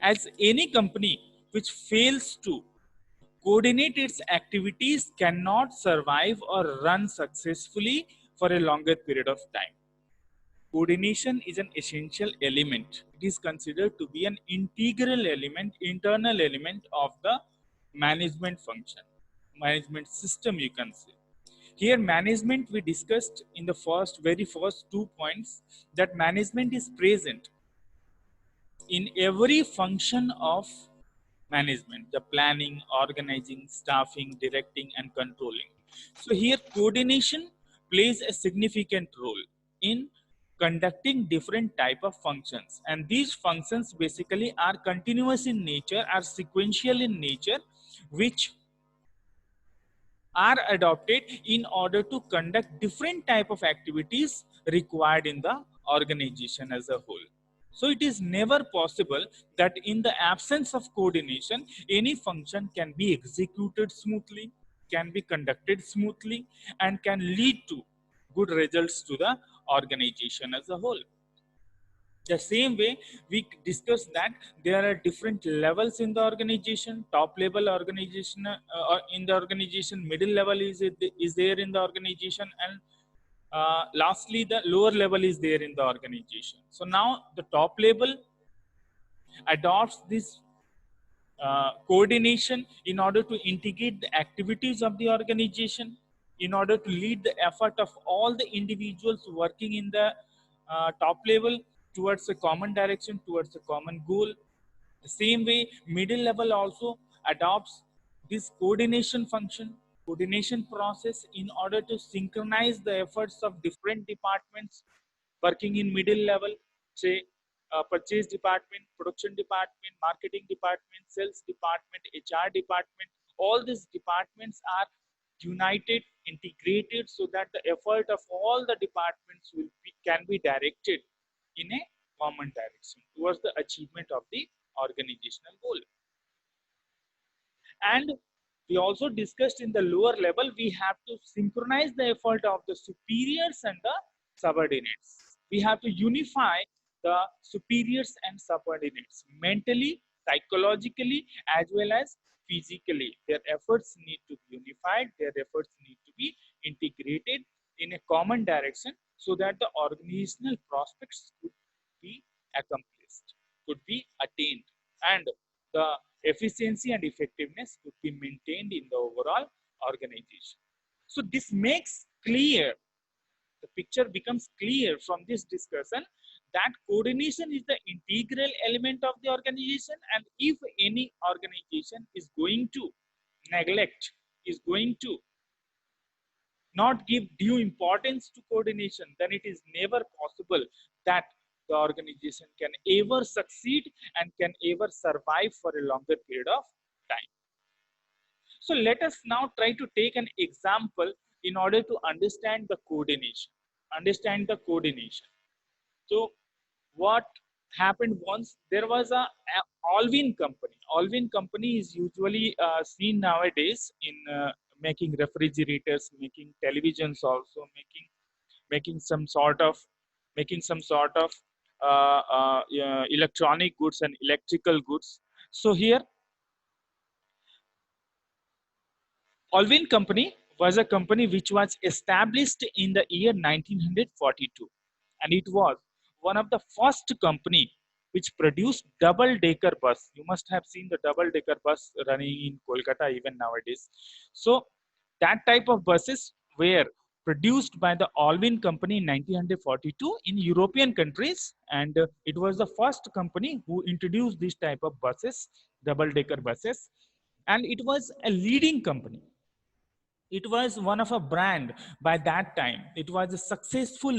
as any company which fails to coordinate its activities cannot survive or run successfully for a longer period of time. Coordination is an essential element. It is considered to be an integral element, internal element of the management function, management system, you can say. Here, management we discussed in the very first 2 points that management is present in every function of management, the planning, organizing, staffing, directing, and controlling. So here coordination plays a significant role in conducting different type of functions, and these functions basically are continuous in nature, are sequential in nature, which are adopted in order to conduct different type of activities required in the organization as a whole. So it is never possible that in the absence of coordination, any function can be executed smoothly, can be conducted smoothly, and can lead to good results to the organization as a whole. The same way we discussed that there are different levels in the organization. Top level organization in the organization, middle level is there in the organization, and lastly the lower level is there in the organization. So now the top level adopts this coordination in order to integrate the activities of the organization, in order to lead the effort of all the individuals working in the top level towards a common direction, towards a common goal. The same way, middle level also adopts this coordination function, coordination process in order to synchronize the efforts of different departments working in middle level, say purchase department, production department, marketing department, sales department, HR department. All these departments are united, integrated, so that the effort of all the departments can be directed in a common direction towards the achievement of the organizational goal. And we also discussed in the lower level, we have to synchronize the effort of the superiors and the subordinates. We have to unify the superiors and subordinates mentally, psychologically, as well as physically. Their efforts need to be unified, their efforts need to be integrated in a common direction so that the organizational prospects could be accomplished, could be attained, and the efficiency and effectiveness could be maintained in the overall organization. So this makes clear, the picture becomes clear from this discussion that coordination is the integral element of the organization, and if any organization is going to neglect, is going to not give due importance to coordination, then it is never possible that the organization can ever succeed and can ever survive for a longer period of time. So let us now try to take an example in order to understand the coordination. Understand the coordination. So what happened once, there was a Alvin company. Alvin company is usually seen nowadays in making refrigerators, making televisions, also making some sort of electronic goods and electrical goods. So here Alvin company was a company which was established in the year 1942, and it was one of the first company which produced double-decker bus. You must have seen the double-decker bus running in Kolkata even nowadays. So that type of buses were produced by the Alvin company in 1942 in European countries, and it was the first company who introduced this type of buses, double-decker buses, and it was a leading company. It was one of a brand by that time. It was a successful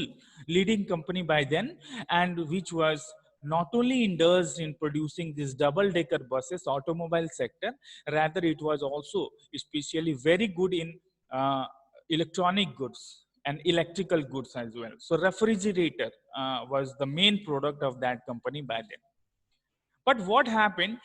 leading company by then, and which was not only indulged in producing these double decker buses, automobile sector, rather it was also especially very good in uh, electronic goods and electrical goods as well. So refrigerator was the main product of that company by then. But what happened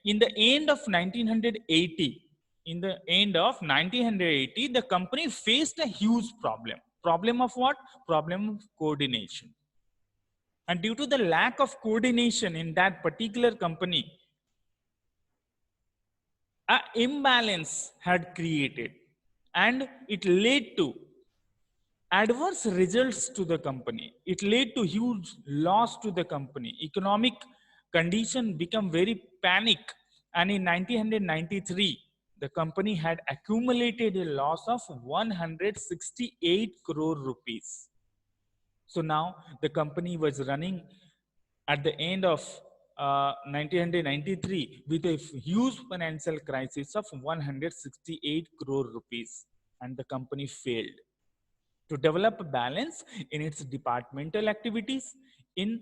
in the end of 1980? In the end of 1980, the company faced a huge problem. Problem of what? Problem of coordination. And due to the lack of coordination in that particular company, An imbalance had created, and it led to adverse results to the company. It led to huge loss to the company. Economic condition become very panic, and in 1993, the company had accumulated a loss of 168 crore rupees. So now the company was running at the end of 1993 with a huge financial crisis of 168 crore rupees, and the company failed to develop a balance in its departmental activities, in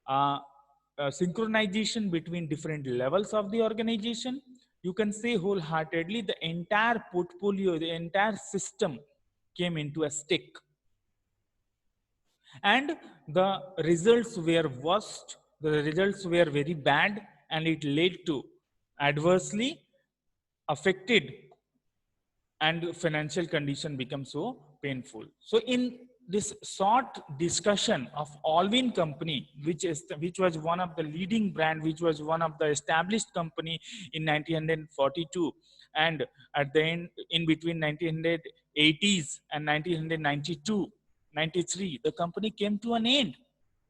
uh, synchronization between different levels of the organization. You can say wholeheartedly the entire portfolio, the entire system came into a stick, and the results were worst. The results were very bad, and it led to adversely affected, and financial condition becomes so painful. So in this short discussion of Alvin company, which was one of the leading brand, which was one of the established company in 1942, and at the end, in between 1980s and 1992 93, the company came to an end.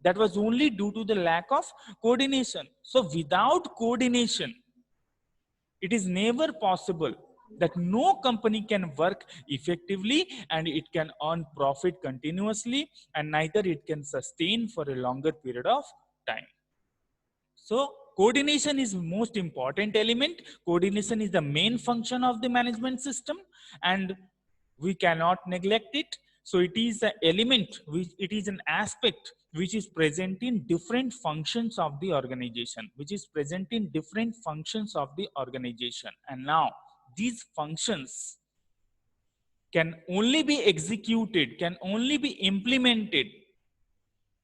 That was only due to the lack of coordination. So without coordination, it is never possible that no company can work effectively and it can earn profit continuously, and neither it can sustain for a longer period of time. So coordination is most important element. Coordination is the main function of the management system, and we cannot neglect it. So it is an element, which it is an aspect which is present in different functions of the organization, which is present in different functions of the organization. And now these functions can only be executed, can only be implemented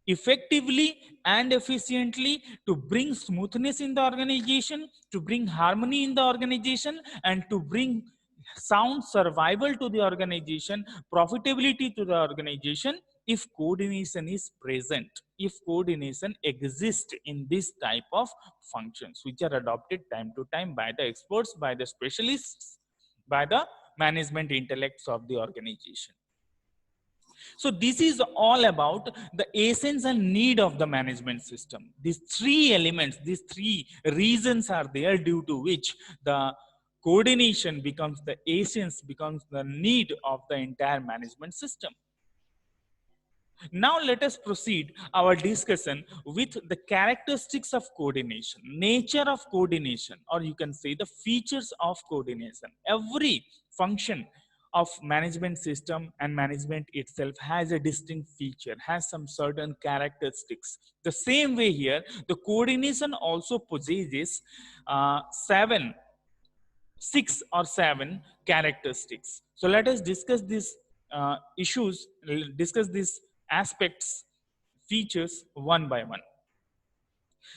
effectively and efficiently to bring smoothness in the organization, to bring harmony in the organization, and to bring sound survival to the organization, profitability to the organization, if coordination is present, if coordination exists in this type of functions, which are adopted time to time by the experts, by the specialists, by the management intellects of the organization. So this is all about the essence and need of the management system. These three elements, these three reasons are there due to which the coordination becomes the essence, becomes the need of the entire management system. Now let us proceed our discussion with the characteristics of coordination, nature of coordination, or you can say the features of coordination. Every function of management system and management itself has a distinct feature, has some certain characteristics. The same way here, the coordination also possesses six or seven characteristics. So let us discuss these issues, discuss these aspects, features one by one.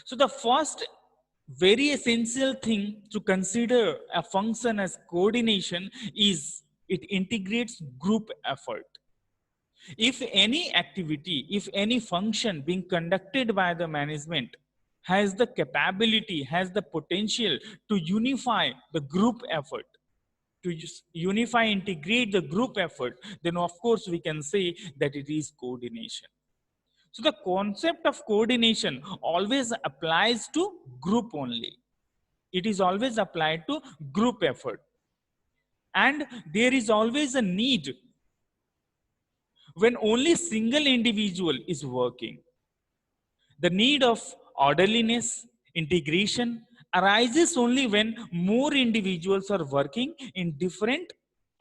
So the first very essential thing to consider a function as coordination is it integrates group effort. If any activity, if any function being conducted by the management has the capability, has the potential to unify the group effort, to unify, integrate the group effort, then of course we can say that it is coordination. So the concept of coordination always applies to group only. It is always applied to group effort. And there is always a need when only single individual is working. The need of orderliness, integration arises only when more individuals are working in different,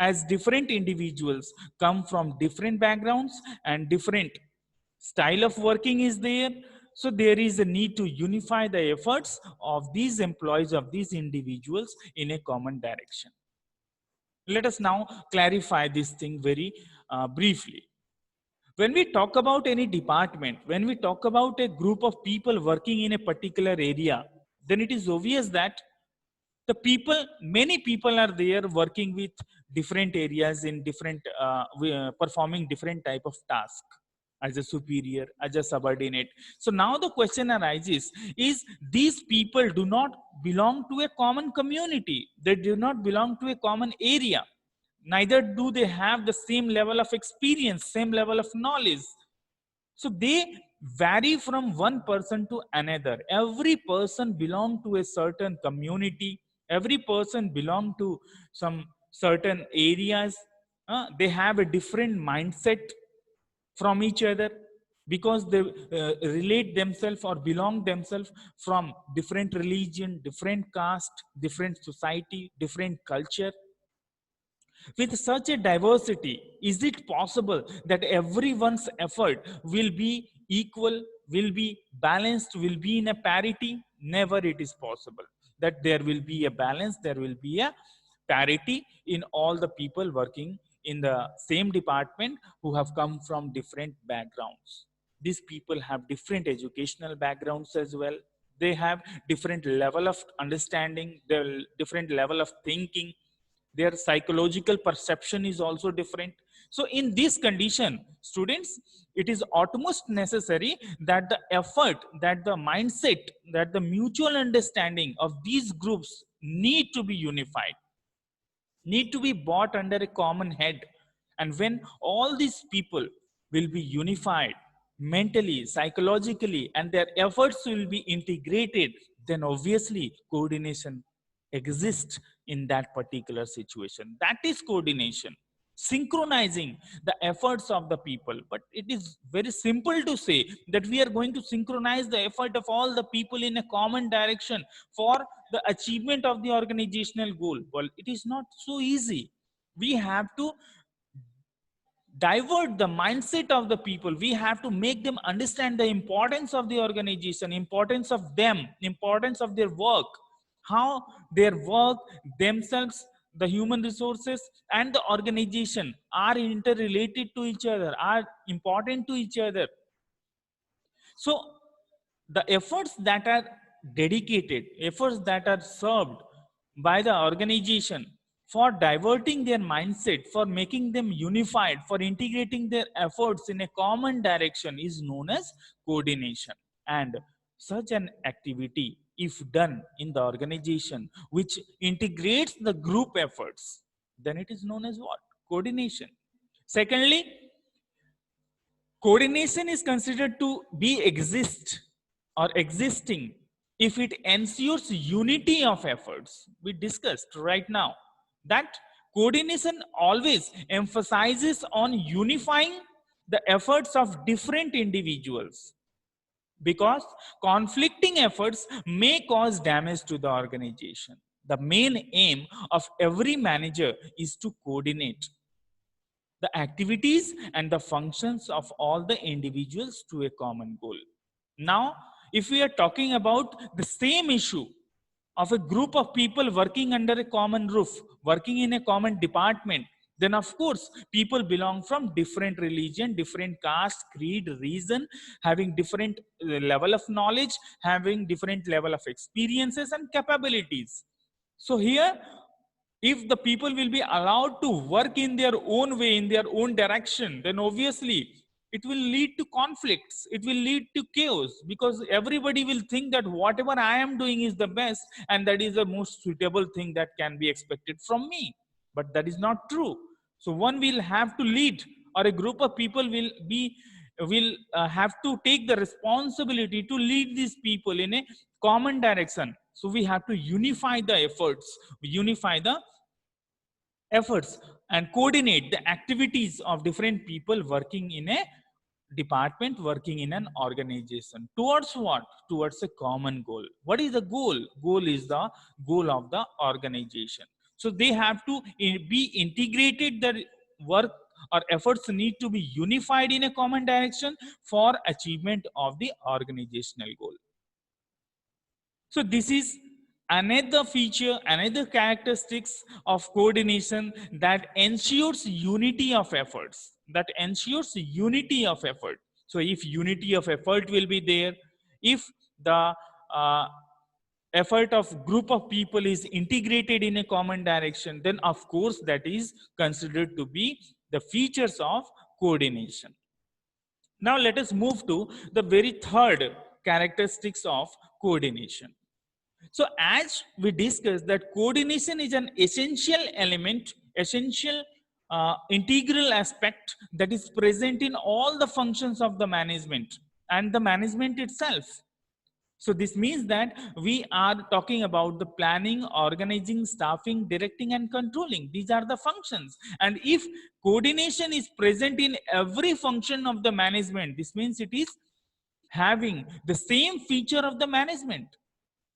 as different individuals come from different backgrounds and different style of working is there. So there is a need to unify the efforts of these employees, of these individuals in a common direction. Let us now clarify this thing very briefly. When we talk about any department, when we talk about a group of people working in a particular area, then it is obvious that the people, many people are there working with different areas in different, performing different type of task as a superior, as a subordinate. So now the question arises is these people do not belong to a common community. They do not belong to a common area. Neither do they have the same level of experience, same level of knowledge. So they vary from one person to another. Every person belong to a certain community. Every person belong to some certain areas. They have a different mindset from each other because they relate themselves or belong themselves from different religion, different caste, different society, different culture. With such a diversity, is it possible that everyone's effort will be equal, will be balanced, will be in a parity? Never it is possible that there will be a balance, there will be a parity in all the people working in the same department who have come from different backgrounds. These people have different educational backgrounds as well. They have different level of understanding, their different level of thinking, their psychological perception is also different. So in this condition, students, it is utmost necessary that the effort, that the mindset, that the mutual understanding of these groups need to be unified, need to be brought under a common head. And when all these people will be unified mentally, psychologically, and their efforts will be integrated, then obviously coordination exists in that particular situation. That is coordination, synchronizing the efforts of the people. But it is very simple to say that we are going to synchronize the effort of all the people in a common direction for the achievement of the organizational goal. Well, it is not so easy. We have to divert the mindset of the people. We have to make them understand the importance of the organization, importance of them, importance of their work, how their work themselves, the human resources and the organization are interrelated to each other, are important to each other. So the efforts that are dedicated, efforts that are served by the organization for diverting their mindset, for making them unified, for integrating their efforts in a common direction is known as coordination. And such an activity, if done in the organization, which integrates the group efforts, then it is known as what? Coordination. Secondly, coordination is considered to be exist or existing if it ensures unity of efforts. We discussed right now that coordination always emphasizes on unifying the efforts of different individuals, because conflicting efforts may cause damage to the organization. The main aim of every manager is to coordinate the activities and the functions of all the individuals to a common goal. Now, if we are talking about the same issue of a group of people working under a common roof, working in a common department, then of course people belong from different religion, different caste, creed, reason, having different level of knowledge, having different level of experiences and capabilities. So here, if the people will be allowed to work in their own way, in their own direction, then obviously it will lead to conflicts, it will lead to chaos, because everybody will think that whatever I am doing is the best and that is the most suitable thing that can be expected from me. But that is not true. So one will have to lead, or a group of people will have to take the responsibility to lead these people in a common direction. So we have to unify the efforts, unify the efforts and coordinate the activities of different people working in a department, working in an organization, towards what? Towards a common goal. What is the goal? Goal is the goal of the organization. So they have to be integrated, their work or efforts need to be unified in a common direction for achievement of the organizational goal. So this is another feature, another characteristics of coordination that ensures unity of efforts, that ensures unity of effort. So if unity of effort will be there, if the effort of group of people is integrated in a common direction, then of course that is considered to be the features of coordination. Now let us move to the very third characteristics of coordination. So as we discussed that coordination is an essential element, essential integral aspect that is present in all the functions of the management and the management itself. So this means that we are talking about the planning, organizing, staffing, directing and controlling. These are the functions. And if coordination is present in every function of the management, this means it is having the same feature of the management.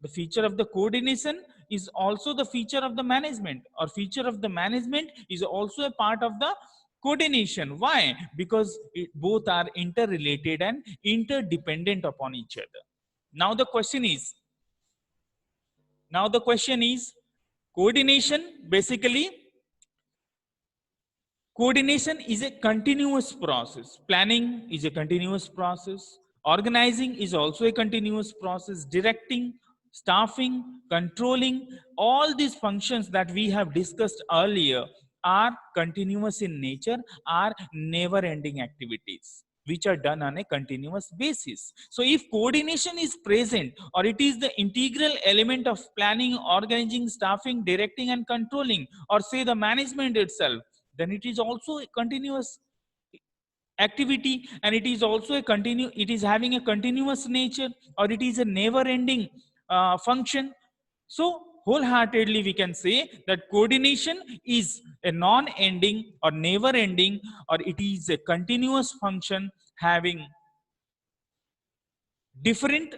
The feature of the coordination is also the feature of the management, or feature of the management is also a part of the coordination. Why? Because both are interrelated and interdependent upon each other. Now the question is, coordination basically, coordination is a continuous process. Planning is a continuous process. Organizing is also a continuous process. Directing, staffing, controlling, all these functions that we have discussed earlier are continuous in nature, are never ending activities which are done on a continuous basis. So if coordination is present, or it is the integral element of planning, organizing, staffing, directing and controlling, or say the management itself, then it is also a continuous activity, and it is also a it is having a continuous nature, or it is a never ending function. So wholeheartedly we can say that coordination is a non-ending or never ending, or it is a continuous function having different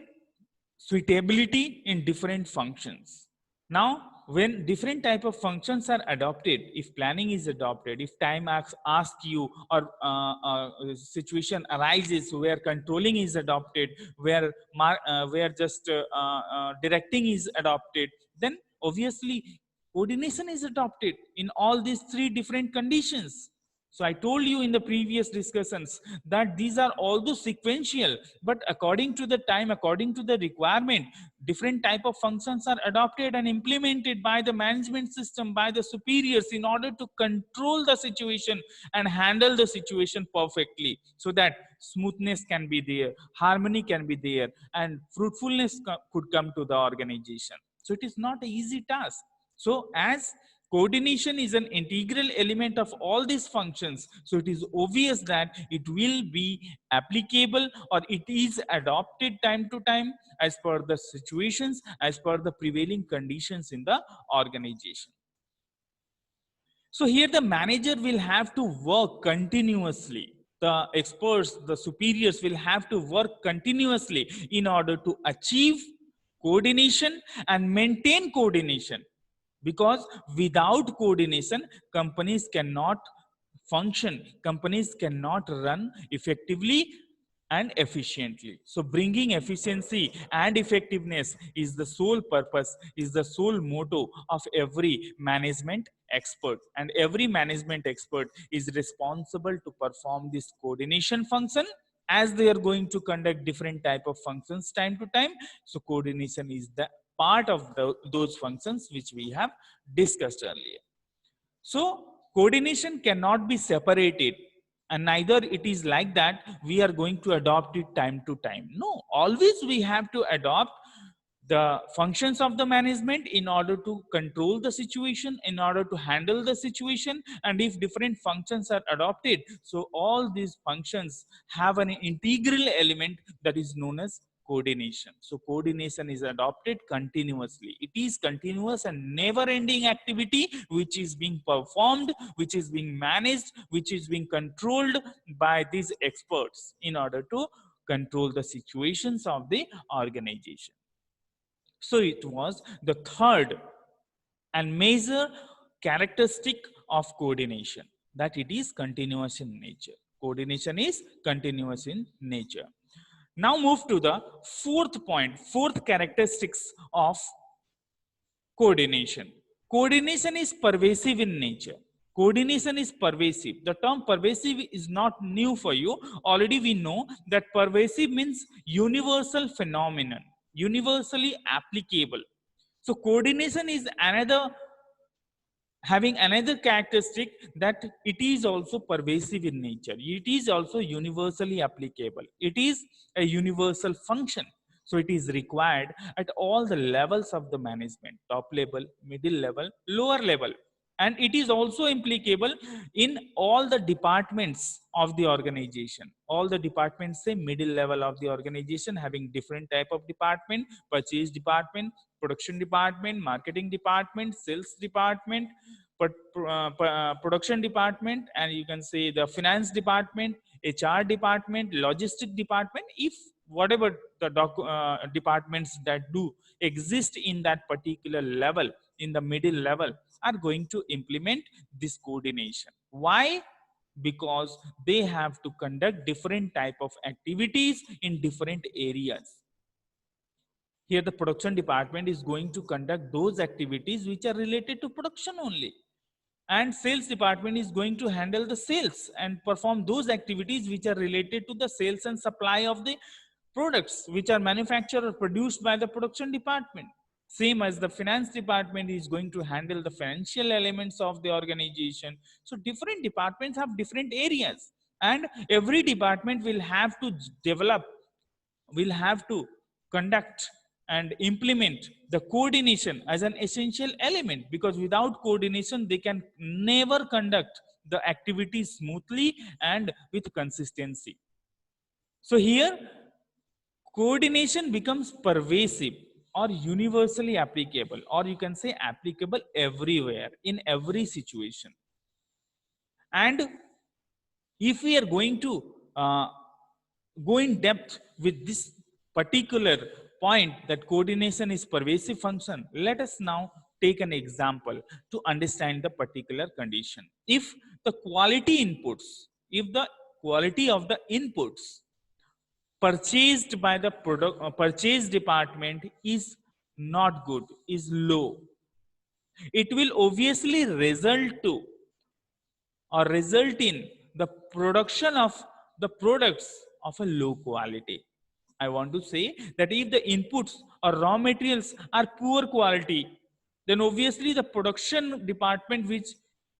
suitability in different functions. Now, when different type of functions are adopted, if planning is adopted, if time asks you, or situation arises where controlling is adopted, where just directing is adopted, then obviously coordination is adopted in all these three different conditions. So I told you in the previous discussions that these are although sequential, but according to the time, according to the requirement, different type of functions are adopted and implemented by the management system, by the superiors, in order to control the situation and handle the situation perfectly, so that smoothness can be there, harmony can be there, and fruitfulness could come to the organization. So it is not an easy task. So as coordination is an integral element of all these functions, so it is obvious that it will be applicable, or it is adopted time to time as per the situations, as per the prevailing conditions in the organization. So here the manager will have to work continuously. The experts, the superiors will have to work continuously in order to achieve coordination and maintain coordination, because without coordination companies cannot function, companies cannot run effectively and efficiently. So bringing efficiency and effectiveness is the sole purpose, is the sole motto of every management expert, and every management expert is responsible to perform this coordination function, as they are going to conduct different type of functions time to time. So coordination is the part of those functions which we have discussed earlier. So coordination cannot be separated, and neither it is like that we are going to adopt it time to time. No, always we have to adopt the functions of the management in order to control the situation, in order to handle the situation. And if different functions are adopted, so all these functions have an integral element that is known as coordination. So coordination is adopted continuously. It is continuous and never ending activity which is being performed, which is being managed, which is being controlled by these experts in order to control the situations of the organization. So it was the third and major characteristic of coordination, that it is continuous in nature. Coordination is continuous in nature. Now move to the fourth point, fourth characteristics of coordination. Coordination is pervasive in nature. Coordination is pervasive. The term pervasive is not new for you. Already we know that pervasive means universal phenomenon, universally applicable. So coordination is another, having another characteristic, that it is also pervasive in nature. It is also universally applicable. It is a universal function. So it is required at all the levels of the management, top level, middle level, lower level. And it is also applicable in all the departments of the organization. All the departments, say middle level of the organization, having different type of department: purchase department, production department, marketing department, sales department, but production department, and you can say the finance department, HR department, logistic department. If whatever the departments that do exist in that particular level, in the middle level, are going to implement this coordination. Why? Because they have to conduct different type of activities in different areas. Here the production department is going to conduct those activities which are related to production only, and sales department is going to handle the sales and perform those activities which are related to the sales and supply of the products which are manufactured or produced by the production department. Same as the finance department is going to handle the financial elements of the organization. So different departments have different areas, and every department will have to develop, will have to conduct and implement the coordination as an essential element, because without coordination they can never conduct the activities smoothly and with consistency. So here coordination becomes pervasive or universally applicable, or you can say applicable everywhere in every situation. And if we are going to go in depth with this particular point, that coordination is pervasive function, let us now take an example to understand the particular condition. If the quality inputs, if the quality of the inputs purchased by the purchase department is not good, is low, it will obviously result in the production of the products of a low quality. I want to say that if the inputs or raw materials are poor quality, then obviously the production department, which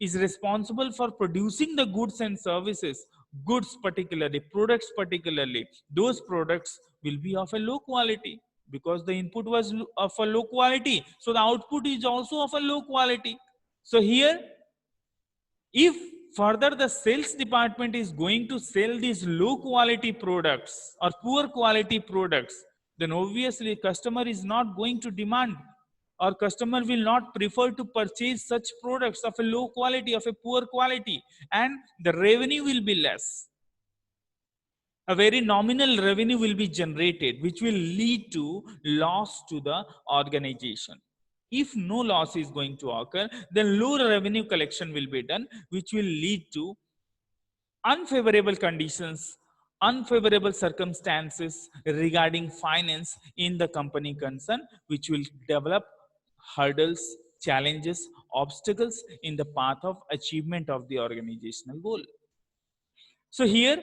is responsible for producing the goods and services, goods particularly, products particularly, those products will be of a low quality, because the input was of a low quality, so the output is also of a low quality. So here, if further the sales department is going to sell these low quality products or poor quality products, then obviously customer is not going to demand, or customer will not prefer to purchase such products of a low quality, of a poor quality, and the revenue will be less. A very nominal revenue will be generated, which will lead to loss to the organization. If no loss is going to occur, then low revenue collection will be done, which will lead to unfavorable conditions, unfavorable circumstances regarding finance in the company concern, which will develop hurdles, challenges, obstacles in the path of achievement of the organizational goal. So here,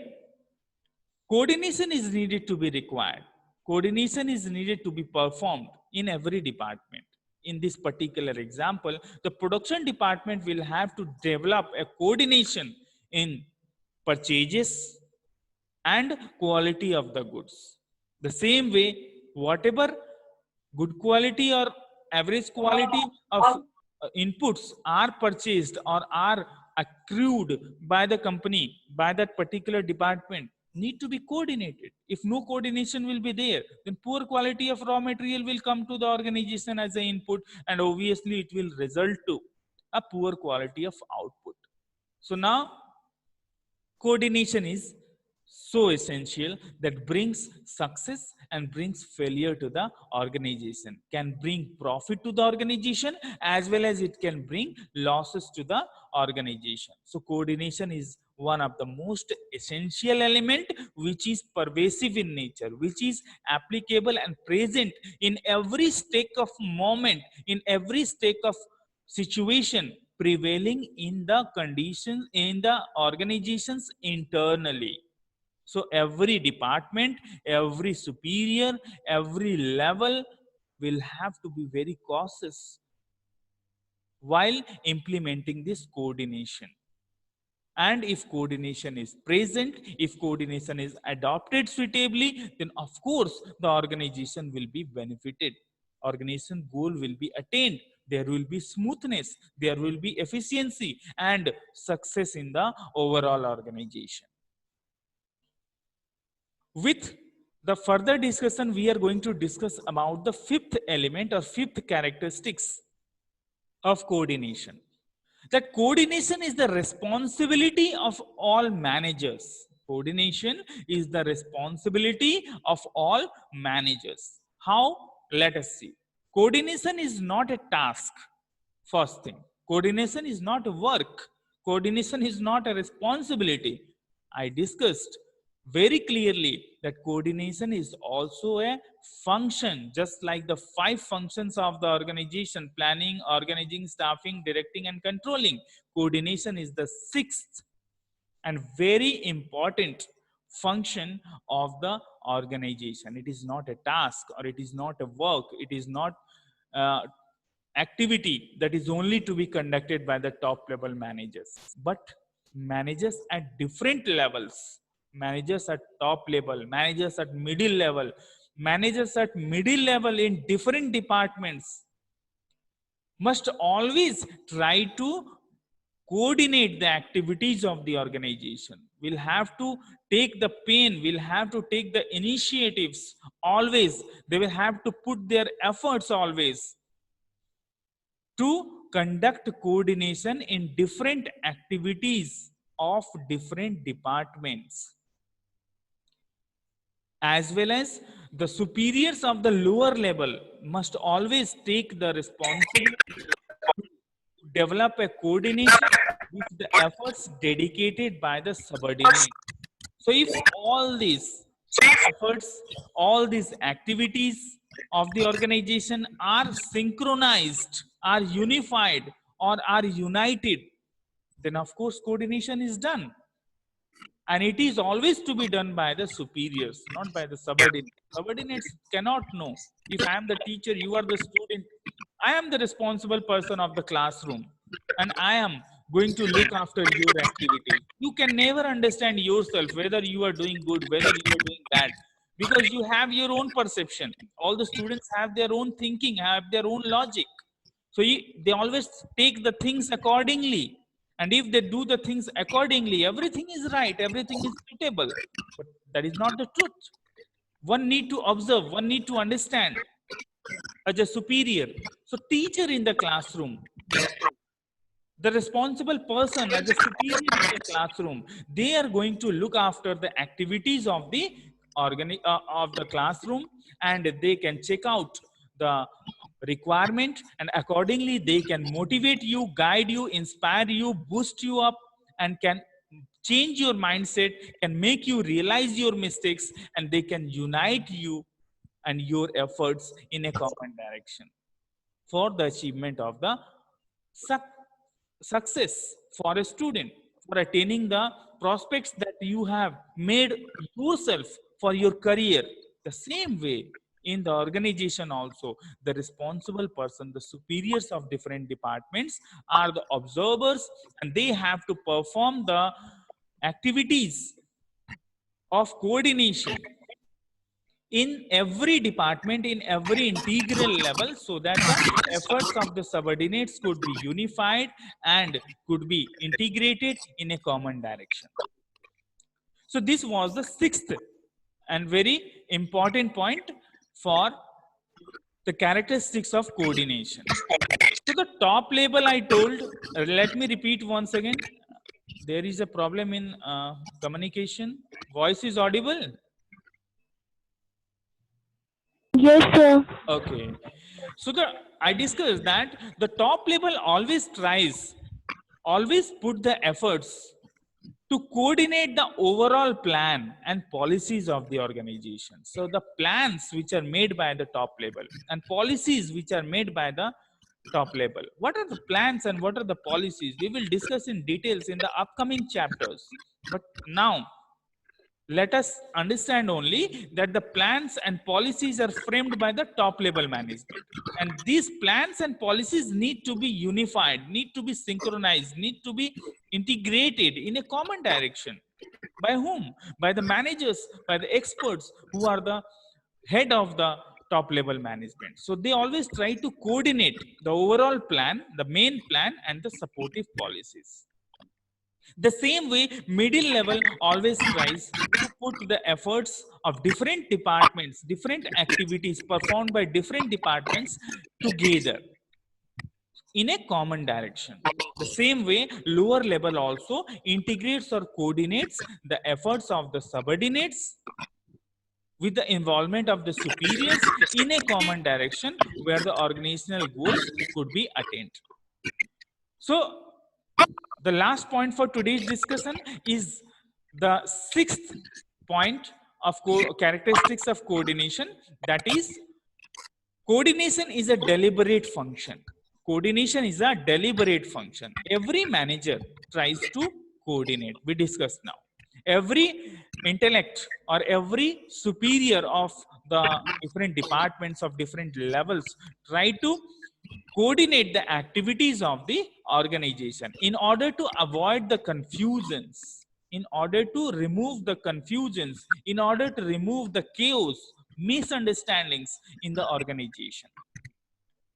coordination is needed to be required. Coordination is needed to be performed in every department. In this particular example, the production department will have to develop a coordination in purchases and quality of the goods. The same way, whatever good quality or average quality of inputs are purchased or are accrued by the company, by that particular department, need to be coordinated. If no coordination will be there, then poor quality of raw material will come to the organization as an input, and obviously it will result to a poor quality of output. So now coordination is so essential that brings success and brings failure to the organization, can bring profit to the organization, as well as it can bring losses to the organization. So coordination is one of the most essential element, which is pervasive in nature, which is applicable and present in every stake of moment, in every stake of situation prevailing in the conditions in the organizations internally. So every department, every superior, every level will have to be very cautious while implementing this coordination. And if coordination is present, if coordination is adopted suitably, then of course the organization will be benefited. Organization goal will be attained. There will be smoothness, there will be efficiency and success in the overall organization. With the further discussion, we are going to discuss about the fifth element or fifth characteristics of coordination. That coordination is the responsibility of all managers. Coordination is the responsibility of all managers. How? Let us see. Coordination is not a task. First thing, coordination is not a work. Coordination is not a responsibility. I discussed very clearly that coordination is also a function, just like the 5 functions of the organization: planning, organizing, staffing, directing, and controlling. Coordination is the 6th and very important function of the organization. It is not a task, or it is not a work, it is not activity that is only to be conducted by the top level managers, but managers at different levels, managers at top level, managers at middle level, managers at middle level in different departments must always try to coordinate the activities of the organization. We'll have to take the pain, we'll have to take the initiatives always. They will have to put their efforts always to conduct coordination in different activities of different departments, as well as the superiors of the lower level must always take the responsibility to develop a coordination with the efforts dedicated by the subordinate. So if all these efforts, all these activities of the organization are synchronized, are unified, or are united, then of course coordination is done. And it is always to be done by the superiors, not by the subordinates. Subordinates cannot know. If I am the teacher, you are the student, I am the responsible person of the classroom, and I am going to look after your activities. You can never understand yourself whether you are doing good, whether you are doing bad, because you have your own perception. All the students have their own thinking, have their own logic. So they always take the things accordingly. And if they do the things accordingly, everything is right, everything is suitable. But that is not the truth. One need to observe, one need to understand as a superior. So teacher in the classroom, the responsible person as a superior in the classroom, they are going to look after the activities of the of the classroom, and they can check out the requirement, and accordingly they can motivate you, guide you, inspire you, boost you up, and can change your mindset, can make you realize your mistakes, and they can unite you and your efforts in a common direction for the achievement of the success for a student, for attaining the prospects that you have made yourself for your career. The same way in the organization also, the responsible person, the superiors of different departments are the observers, and they have to perform the activities of coordination in every department, in every integral level, so that the efforts of the subordinates could be unified and could be integrated in a common direction. So this was the 6th and very important point for the characteristics of coordination. So the top level I told, let me repeat once again. There is a problem in communication. Voice is audible? Yes, sir. Okay. So I discussed that the top level always tries, always put the efforts to coordinate the overall plan and policies of the organization. So the plans which are made by the top level and policies which are made by the top level. What are the plans and what are the policies? We will discuss in details in the upcoming chapters. But now Let us understand only that the plans and policies are framed by the top level management, and these plans and policies need to be unified, need to be synchronized, need to be integrated in a common direction. By whom? By the managers, by the experts who are the head of the top level management. So they always try to coordinate the overall plan, the main plan, and the supportive policies. The same way, middle level always tries to put the efforts of different departments, different activities performed by different departments together in a common direction. The same way, lower level also integrates or coordinates the efforts of the subordinates with the involvement of the superiors in a common direction where the organizational goals could be attained. So, the last point for today's discussion is the sixth point of characteristics of coordination, that is, coordination is a deliberate function. Coordination is a deliberate function. Every manager tries to coordinate. We discussed now. Every intellect or every superior of the different departments of different levels try to coordinate the activities of the organization in order to avoid the confusions, in order to remove the confusions, in order to remove the chaos, misunderstandings in the organization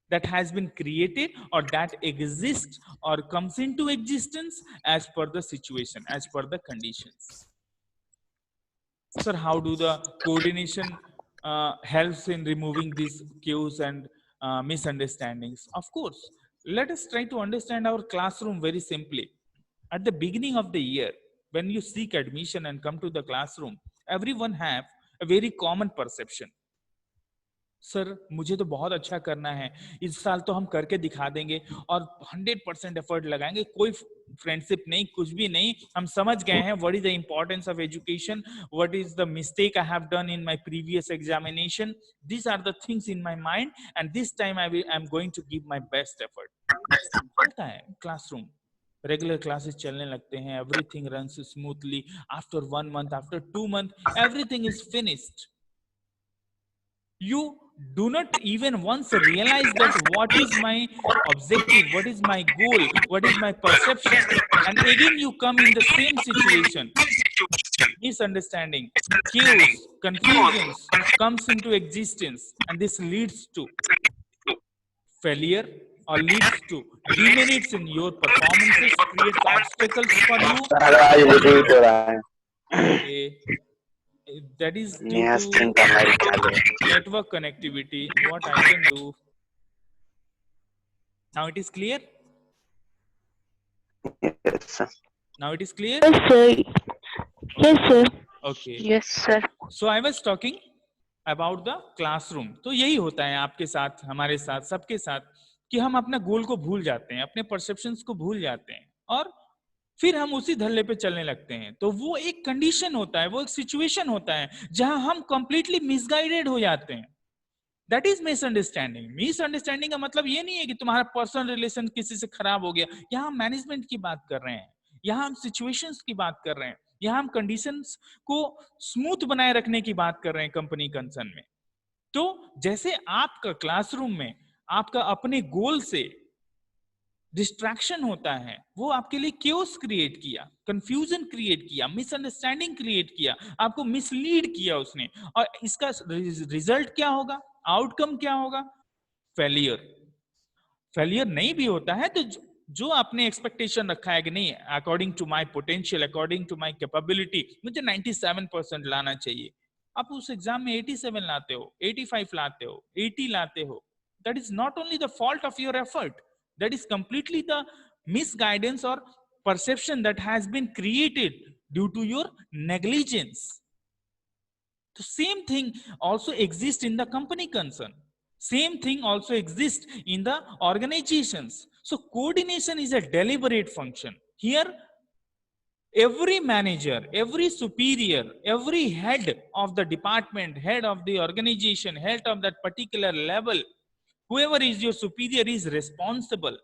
that has been created or that exists or comes into existence as per the situation, as per the conditions. Sir, how do the coordination helps in removing these chaos and misunderstandings? Of course, let us try to understand our classroom very simply. At the beginning of the year, when you seek admission and come to the classroom, everyone have a very common perception. Sir मुझे तो बहुत अच्छा करना है, इस साल तो हम करके दिखा देंगे और 100% एफर्ट लगाएंगे, कोई फ्रेंडशिप नहीं, कुछ भी नहीं, हम समझ गए हैं what is the importance of education, what is the mistake I have done in my previous examination, this are the things in my mind and this time I am going to give my best effort. चलता है classroom, regular classes चलने लगते हैं, everything runs smoothly. After 1 month, after 2 months, everything is finished. You do not even once realize that what is my objective, what is my goal, what is my perception, and again you come in the same situation. Misunderstanding, chaos, confusions comes into existence, and this leads to failure or leads to demerits in your performances, creates obstacles for you. That is due to network connectivity. What I can do now, it is clear. Yes, sir. Now it is clear. Yes, sir. Yes, sir. Okay. Yes, sir. So I was talking about the classroom. तो यही होता है आपके साथ, हमारे साथ, सबके साथ, कि हम अपना गोल को भूल जाते हैं, अपने परसेप्शंस को भूल जाते हैं और फिर हम उसी धल्ले पे चलने लगते हैं. तो वो एक कंडीशन होता है, वो एक सिचुएशन होता है जहां हम कंप्लीटली मिसगाइडेड हो जाते हैं. That is misunderstanding. मिसअंडरस्टैंडिंग का मतलब ये नहीं है कि तुम्हारा पर्सनल रिलेशन किसी से खराब हो गया. यहाँ हम मैनेजमेंट की बात कर रहे हैं, यहाँ हम सिचुएशंस की बात कर रहे हैं, यहाँ हम कंडीशंस को स्मूथ बनाए रखने की बात कर रहे हैं कंपनी कंसर्न में. तो जैसे आपका क्लासरूम में आपका अपने गोल से डिस्ट्रैक्शन होता है, वो आपके लिए क्योस क्रिएट किया, कंफ्यूजन क्रिएट किया, मिसअंडरस्टैंडिंग क्रिएट किया, आपको मिसलीड किया उसने, और इसका रिजल्ट क्या होगा, आउटकम क्या होगा? फेलियर. फेलियर नहीं भी होता है तो जो आपने एक्सपेक्टेशन रखा है कि नहीं, according to my potential, according to my capability मुझे 97% लाना चाहिए, आप उस एग्जाम में 87 लाते हो, 85 लाते हो, 80 लाते हो. That is not only the fault of your effort, that is completely the misguidance or perception that has been created due to your negligence. The same thing also exists in the company concern. Same thing also exists in the organizations. So coordination is a deliberate function. Here, every manager, every superior, every head of the department, head of the organization, head of that particular level, whoever is your superior is responsible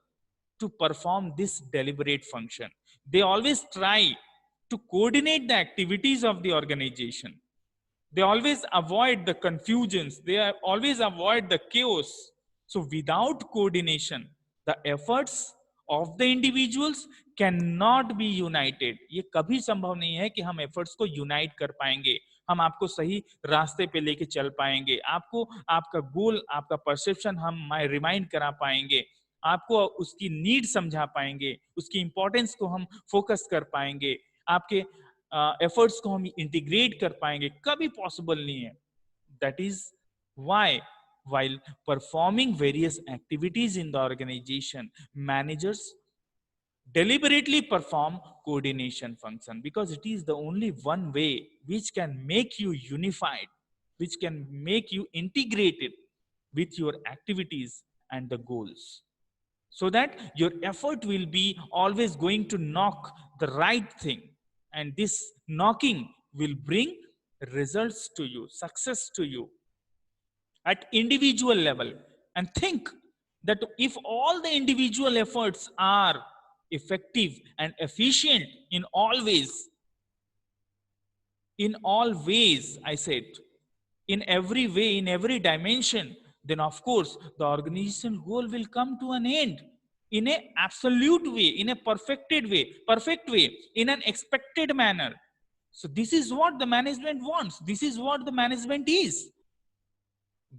to perform this deliberate function. They always try to coordinate the activities of the organization. They always avoid the confusions. They always avoid the chaos. So without coordination, the efforts of the individuals cannot be united. ये कभी संभव नहीं है कि हम efforts को unite कर पाएंगे, हम आपको सही रास्ते पे लेके चल पाएंगे, आपको आपका गोल, आपका परसेप्शन हम रिमाइंड करा पाएंगे, आपको उसकी नीड समझा पाएंगे, उसकी इंपॉर्टेंस को हम फोकस कर पाएंगे, आपके एफर्ट्स को हम इंटीग्रेट कर पाएंगे, कभी पॉसिबल नहीं है. That is why while performing various activities in the organization, managers deliberately perform coordination function, because it is the only one way which can make you unified, which can make you integrated with your activities and the goals, so that your effort will be always going to knock the right thing, and this knocking will bring results to you, success to you at individual level. And think that if all the individual efforts are effective and efficient in all ways, I said, in every way, in every dimension, then of course the organization goal will come to an end in a absolute way, in a perfect way, in an expected manner. So this is what the management wants. This is what the management is.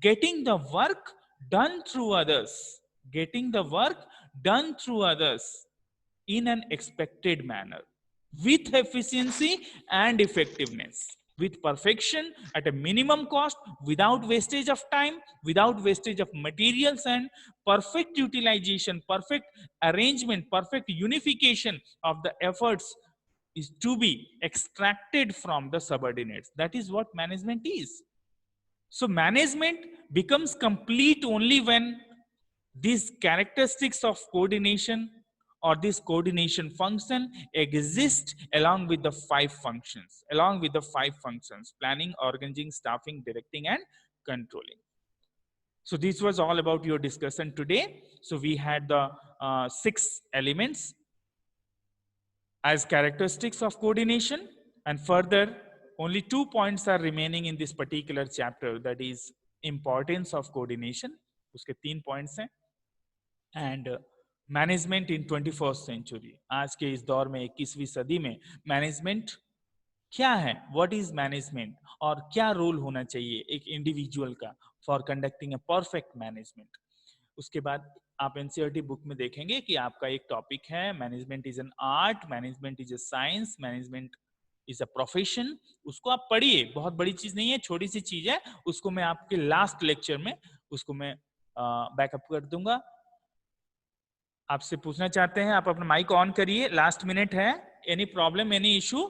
Getting the work done through others, getting the work done through others in an expected manner, with efficiency and effectiveness, with perfection at a minimum cost, without wastage of time, without wastage of materials, and perfect utilization, perfect arrangement, perfect unification of the efforts is to be extracted from the subordinates. That is what management is. So management becomes complete only when these characteristics of coordination or this coordination function exist along with the five functions, planning, organizing, staffing, directing, and controlling. So this was all about your discussion today. So we had the 6 elements as characteristics of coordination, and further only 2 points are remaining in this particular chapter, that is importance of coordination. उसके 3 points हैं. And management in 21st century, आज के इस दौर में 21वीं सदी में मैनेजमेंट क्या है, व्हाट इज मैनेजमेंट, और क्या रोल होना चाहिए एक इंडिविजुअल का for conducting a perfect management. उसके बाद आप एनसीईआरटी बुक में देखेंगे कि आपका एक टॉपिक है management is an art, management is a science, management is a profession. उसको आप पढ़िए, बहुत बड़ी चीज नहीं है, छोटी सी चीज है. उसको मैं आपके लास्ट लेक्चर में उसको मैं बैकअप कर दूंगा. आपसे पूछना चाहते हैं, आप अपना माइक ऑन करिए, लास्ट मिनट है. Any problem, any issue?